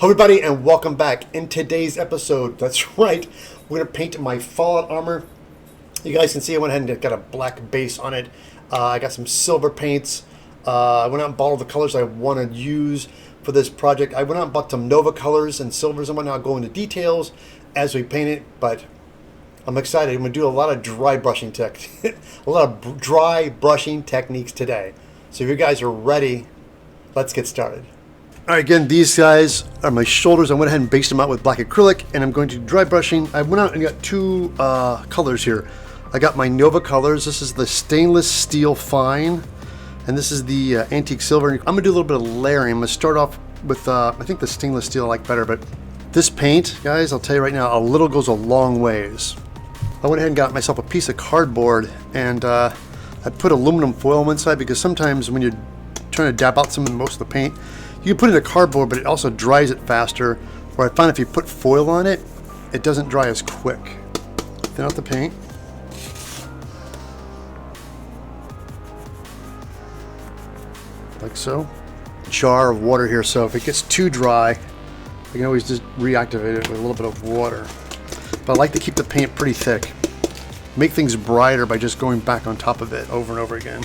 Hello everybody and welcome back. In today's episode, that's right, we're going to paint my Fallout armor. You guys can see I went ahead and got a black base on it. I got some silver paints. I went out and bought all the colors I want to use for this project. I went out and bought some Nova colors and silvers and whatnot. I'll go into details as we paint it, but I'm excited. I'm going to do a lot of dry brushing techniques today. So if you guys are ready, let's get started. All right, again, these guys are my shoulders. I went ahead and based them out with black acrylic, and I'm going to dry brushing. I went out and got two colors here. I got my Nova colors. This is the stainless steel fine, and this is the antique silver. I'm gonna do a little bit of layering. I'm gonna start off with, I think the stainless steel I like better, but this paint, guys, I'll tell you right now, a little goes a long ways. I went ahead and got myself a piece of cardboard, and I put aluminum foil inside because sometimes when you're trying to dab out most of the paint, you can put it in a cardboard, but it also dries it faster. Or I find if you put foil on it, it doesn't dry as quick. Thin out the paint. Like so. Jar of water here, so if it gets too dry, I can always just reactivate it with a little bit of water. But I like to keep the paint pretty thick. Make things brighter by just going back on top of it over and over again.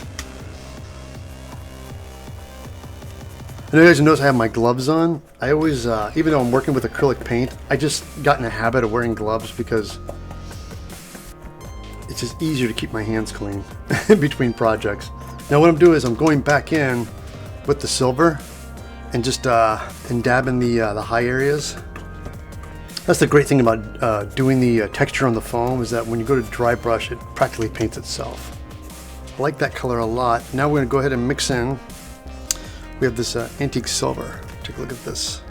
I know you guys notice I have my gloves on. I always, even though I'm working with acrylic paint, I just got in a habit of wearing gloves because it's just easier to keep my hands clean between projects. Now what I'm doing is I'm going back in with the silver and just and dabbing the high areas. That's the great thing about doing the texture on the foam, is that when you go to dry brush, it practically paints itself. I like that color a lot. Now we're going to go ahead and mix in. We have this antique silver. Take a look at this.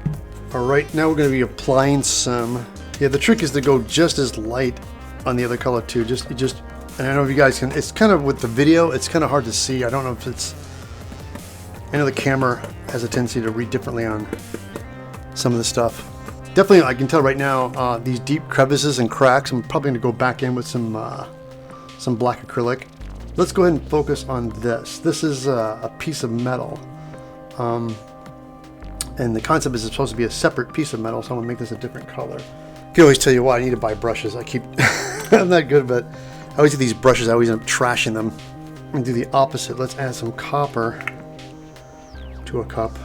All right, now we're going to be applying some. Yeah, the trick is to go just as light on the other color too. And I don't know if you guys can. It's kind of with the video. It's kind of hard to see. I don't know if it's. I know the camera has a tendency to read differently on some of the stuff. Definitely, I can tell right now these deep crevices and cracks. I'm probably going to go back in with some black acrylic. Let's go ahead and focus on this. This is a piece of metal. And the concept is it's supposed to be a separate piece of metal, so I'm gonna make this a different color. I can always tell you why I need to buy brushes. I'm not good, but I always do these brushes. I always end up trashing them. I'm gonna do the opposite. Let's add some copper to a cup,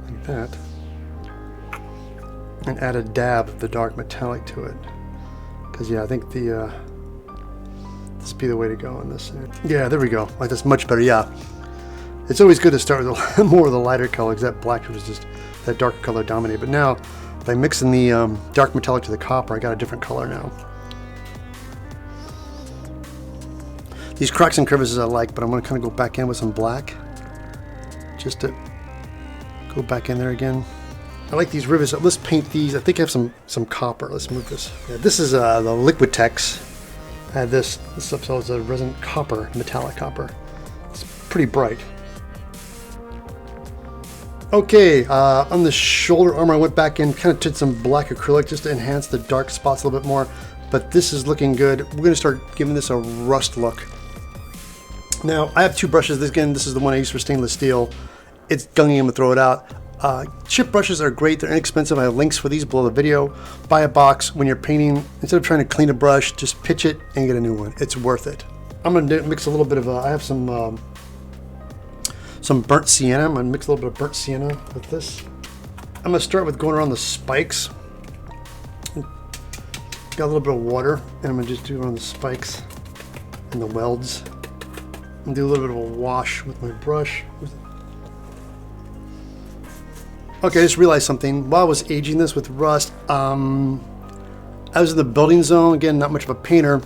like that, and add a dab of the dark metallic to it. Because yeah, I think this would be the way to go on this. Yeah, there we go. Like that's much better. Yeah. It's always good to start with more of the lighter color, because that black was just, that darker color dominated. But now, by mixing the dark metallic to the copper, I got a different color now. These cracks and crevices I like, but I'm going to kind of go back in with some black. Just to go back in there again. I like these rivets. Let's paint these. I think I have some copper. Let's move this. Yeah, this is the Liquid Tex. I had this episode is a resin copper, metallic copper. It's pretty bright. Okay, on the shoulder armor, I went back in, kind of did some black acrylic just to enhance the dark spots a little bit more, but this is looking good. We're going to start giving this a rust look. Now, I have two brushes. This is the one I use for stainless steel. It's gungy, I'm going to throw it out. Chip brushes are great. They're inexpensive. I have links for these below the video. Buy a box when you're painting. Instead of trying to clean a brush, just pitch it and get a new one. It's worth it. I'm going to mix a little bit of, I have some burnt sienna. I'm going to mix a little bit of burnt sienna with this. I'm going to start with going around the spikes. Got a little bit of water, and I'm going to just do it on the spikes and the welds. And do a little bit of a wash with my brush. Okay, I just realized something. While I was aging this with rust, I was in the building zone. Again, not much of a painter.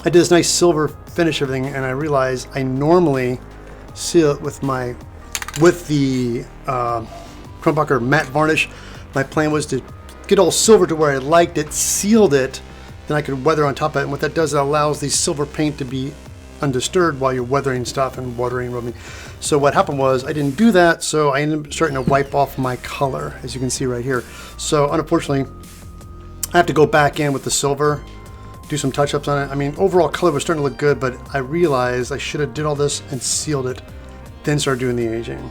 I did this nice silver finish everything, and I realized I normally seal it with the Kronbacher matte varnish. My plan was to get all silver to where I liked it, sealed it, then I could weather on top of it. And what that does, it allows the silver paint to be undisturbed while you're weathering stuff and watering, rubbing. So what happened was I didn't do that, so I ended up starting to wipe off my color, as you can see right here. So unfortunately, I have to go back in with the silver, do some touch-ups on it. I mean, overall color was starting to look good, but I realized I should have did all this and sealed it, then started doing the aging.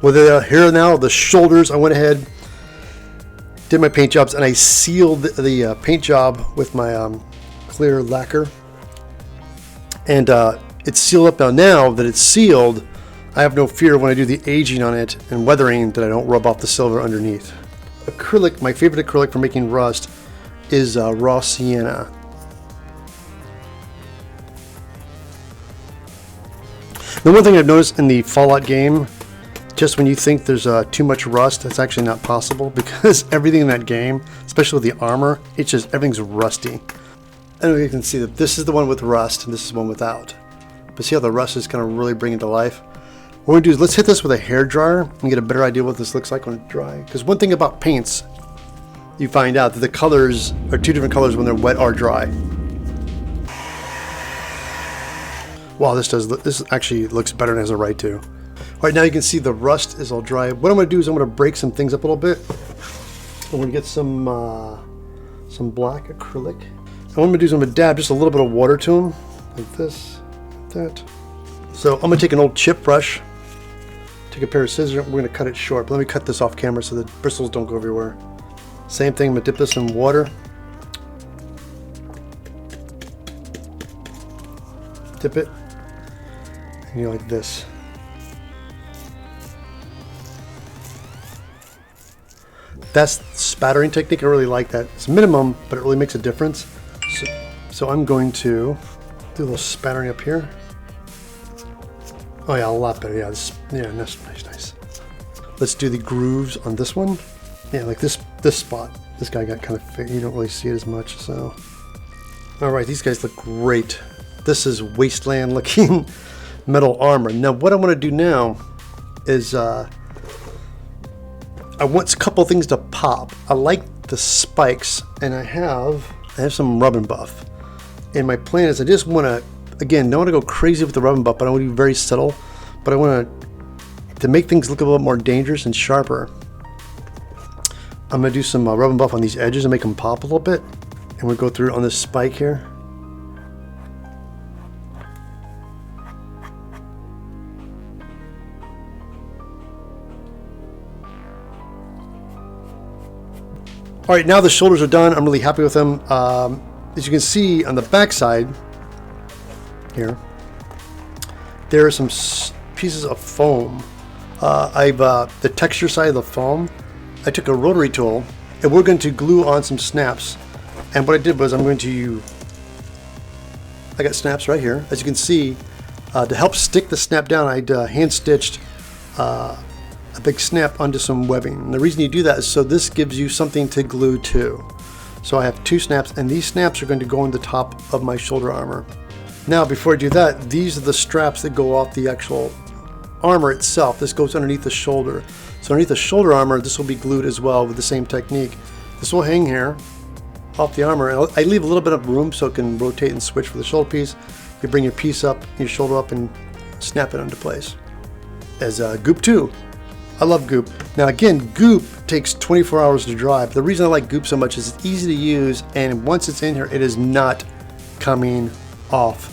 Well, here now, the shoulders, I went ahead, did my paint jobs, and I sealed the paint job with my clear lacquer. And it's sealed up now. Now that it's sealed, I have no fear when I do the aging on it and weathering that I don't rub off the silver underneath. Acrylic, my favorite acrylic for making rust is raw Sienna. The one thing I've noticed in the Fallout game, just when you think there's too much rust, it's actually not possible, because everything in that game, especially with the armor, it's just everything's rusty. Anyway, you can see that this is the one with rust and this is one without. But see how the rust is kind of really bringing it to life? What we're going to do is let's hit this with a hair dryer and get a better idea what this looks like when it's dry. Because one thing about paints, you find out that the colors are two different colors when they're wet or dry. Wow, this actually looks better than it has a right to. All right, now you can see the rust is all dry. What I'm going to do is I'm going to break some things up a little bit. I'm going to get some black acrylic. And what I'm going to do is I'm going to dab just a little bit of water to them, like this, like that. So I'm going to take an old chip brush, take a pair of scissors, we're going to cut it short. But let me cut this off camera so the bristles don't go everywhere. Same thing, I'm going to dip this in water. Dip it, and you like this. That's the spattering technique. I really like that. It's minimum, but it really makes a difference. So I'm going to do a little spattering up here. Oh yeah, a lot better. Yeah, nice. Let's do the grooves on this one. Yeah, like this spot. This guy got kind of, you don't really see it as much. So, all right, these guys look great. This is Wasteland looking metal armor. Now, what I want to do now is I want a couple things to pop. I like the spikes, and I have some rub and buff. And my plan is I just want to, again, don't want to go crazy with the rub and buff, but I want to be very subtle. But I want to make things look a little more dangerous and sharper. I'm going to do some rub and buff on these edges and make them pop a little bit. And we'll go through on this spike here. All right, now the shoulders are done. I'm really happy with them. As you can see on the back side here, there are some pieces of foam. The texture side of the foam, I took a rotary tool and we're going to glue on some snaps. And what I did was I got snaps right here. As you can see, to help stick the snap down, I hand stitched a big snap onto some webbing. And the reason you do that is so this gives you something to glue to. So I have two snaps, and these snaps are going to go on the top of my shoulder armor. Now, before I do that, these are the straps that go off the actual armor itself. This goes underneath the shoulder. So underneath the shoulder armor, this will be glued as well with the same technique. This will hang here off the armor. And I leave a little bit of room so it can rotate and switch for the shoulder piece. You bring your piece up, your shoulder up, and snap it into place. As Goop 2. I love Goop. Now again, Goop takes 24 hours to dry, but the reason I like Goop so much is it's easy to use, and once it's in here, it is not coming off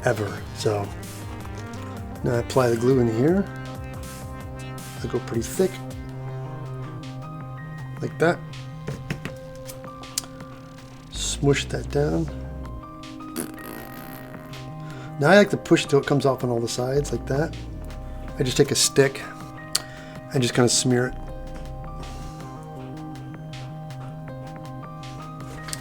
ever. So now I apply the glue in here. I go pretty thick, like that. Smush that down. Now I like to push until it comes off on all the sides, like that. I just take a stick and just kind of smear it.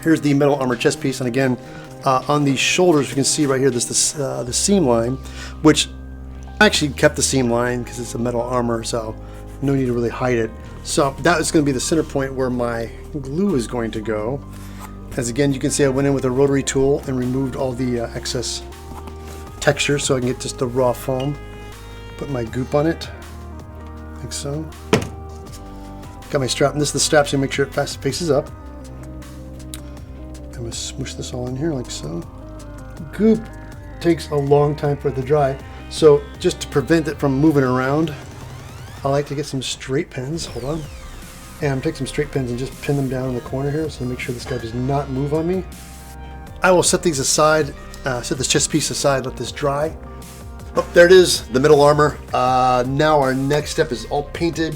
Here's the metal armor chest piece, and again, on the shoulders, you can see right here, this the seam line, which I actually kept the seam line because it's a metal armor, so no need to really hide it. So that is going to be the center point where my glue is going to go. As again, you can see I went in with a rotary tool and removed all the excess texture so I can get just the raw foam. Put my Goop on it. Like so. Got my strap, and this is the strap, so make sure it faces up. I'm going to smoosh this all in here like so. Goop takes a long time for it to dry, so just to prevent it from moving around, I like to get some straight pins. Hold on. And I'm taking some straight pins and just pin them down in the corner here, so make sure this guy does not move on me. I will set these aside, set this chest piece aside, let this dry. Oh, there it is, the middle armor. Now our next step is all painted.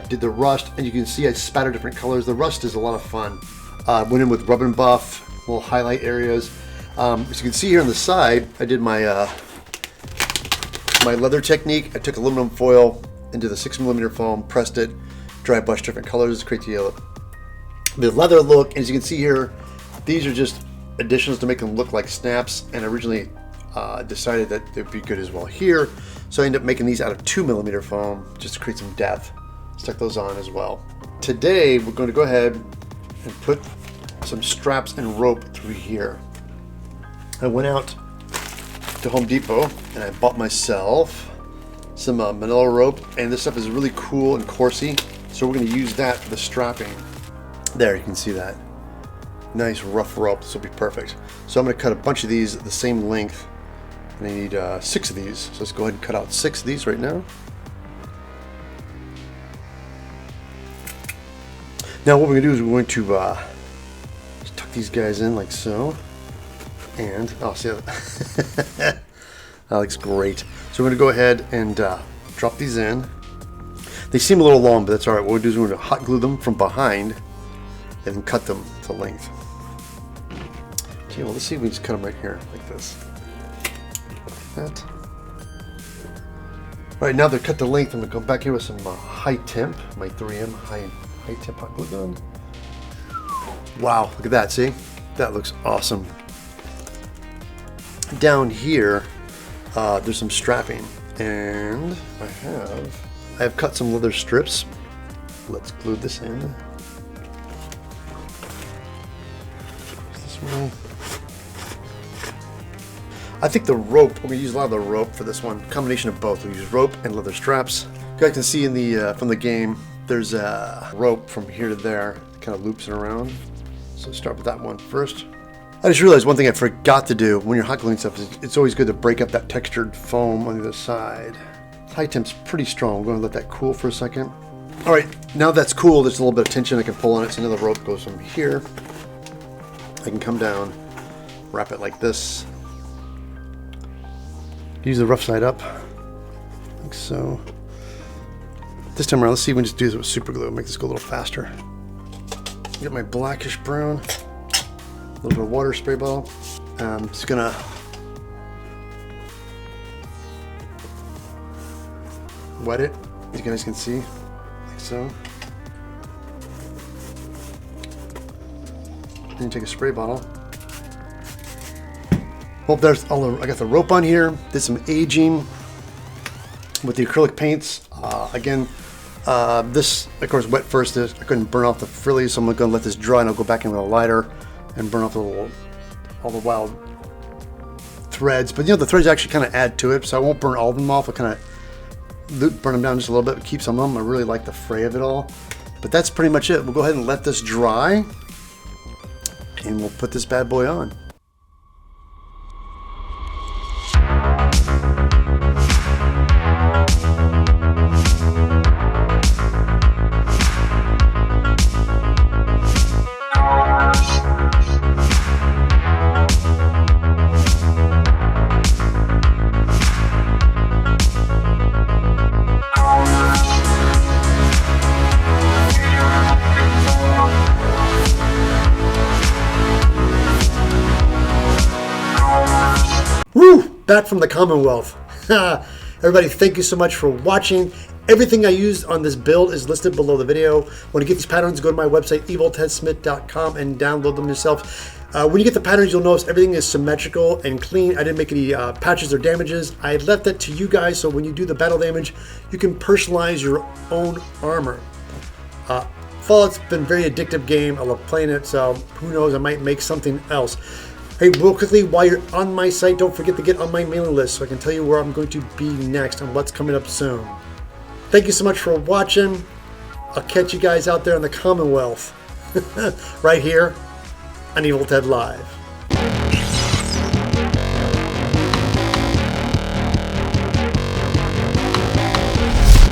Did the rust, and you can see I spattered different colors. The rust is a lot of fun. Went in with rub and buff, little highlight areas. As you can see here on the side, I did my my leather technique. I took aluminum foil into the 6mm foam, pressed it, dry brushed different colors, create the leather look. And as you can see here, these are just additions to make them look like snaps, and originally decided that they'd be good as well here. So I ended up making these out of 2mm foam just to create some depth. Stuck those on as well. Today we're going to go ahead and put some straps and rope through here. I went out to Home Depot and I bought myself some Manila rope, and this stuff is really cool and coursey, so we're going to use that for the strapping. There, you can see that. Nice rough rope, this will be perfect. So I'm going to cut a bunch of these the same length, and I need 6 of these. So let's go ahead and cut out 6 of these right now. Now what we're going to do is we're going to just tuck these guys in like so. And, oh, see that? That looks great. So we're going to go ahead and drop these in. They seem a little long, but that's all right. What we'll do is we're going to hot glue them from behind and then cut them to length. Okay, well, let's see if we just cut them right here like this. Like that. All right, now they're cut to length. I'm going to go back here with some high temp, my 3M high temp hot glue gun. Wow, look at that, see? That looks awesome. Down here, there's some strapping, and I have cut some leather strips. Let's glue this in. This way. I think the rope, we're going to use a lot of the rope for this one. Combination of both. We'll use rope and leather straps. You guys can see in the from the game, there's a rope from here to there. It kind of loops it around. So start with that one first. I just realized one thing I forgot to do when you're hot gluing stuff is it's always good to break up that textured foam on the other side. High temp's pretty strong. We're going to let that cool for a second. All right, now that's cool, there's a little bit of tension I can pull on it. So another rope goes from here. I can come down, wrap it like this. Use the rough side up, like so. This time around, let's see if we can just do this with super glue. Make this go a little faster. Get my blackish brown. A little bit of water spray bottle. Just gonna wet it, as you guys can see, like so. Then take a spray bottle. Well, there's all I got the rope on here. Did some aging with the acrylic paints. Again, this of course wet first. I couldn't burn off the frillies, so I'm gonna let this dry, and I'll go back in with a lighter and burn off all the wild threads. But you know, the threads actually kind of add to it, so I won't burn all of them off. I'll kind of burn them down just a little bit, keep some of them. I really like the fray of it all. But that's pretty much it. We'll go ahead and let this dry, and we'll put this bad boy on. Woo! Back from the Commonwealth. Everybody, thank you so much for watching. Everything I used on this build is listed below the video. When you get these patterns, go to my website, eviltedsmith.com, and download them yourself. When you get the patterns, you'll notice everything is symmetrical and clean. I didn't make any patches or damages. I left that to you guys, so when you do the battle damage, you can personalize your own armor. Fallout's been a very addictive game. I love playing it, so who knows, I might make something else. Hey, real quickly, while you're on my site, don't forget to get on my mailing list so I can tell you where I'm going to be next and what's coming up soon. Thank you so much for watching. I'll catch you guys out there in the Commonwealth right here on Evil Ted Live.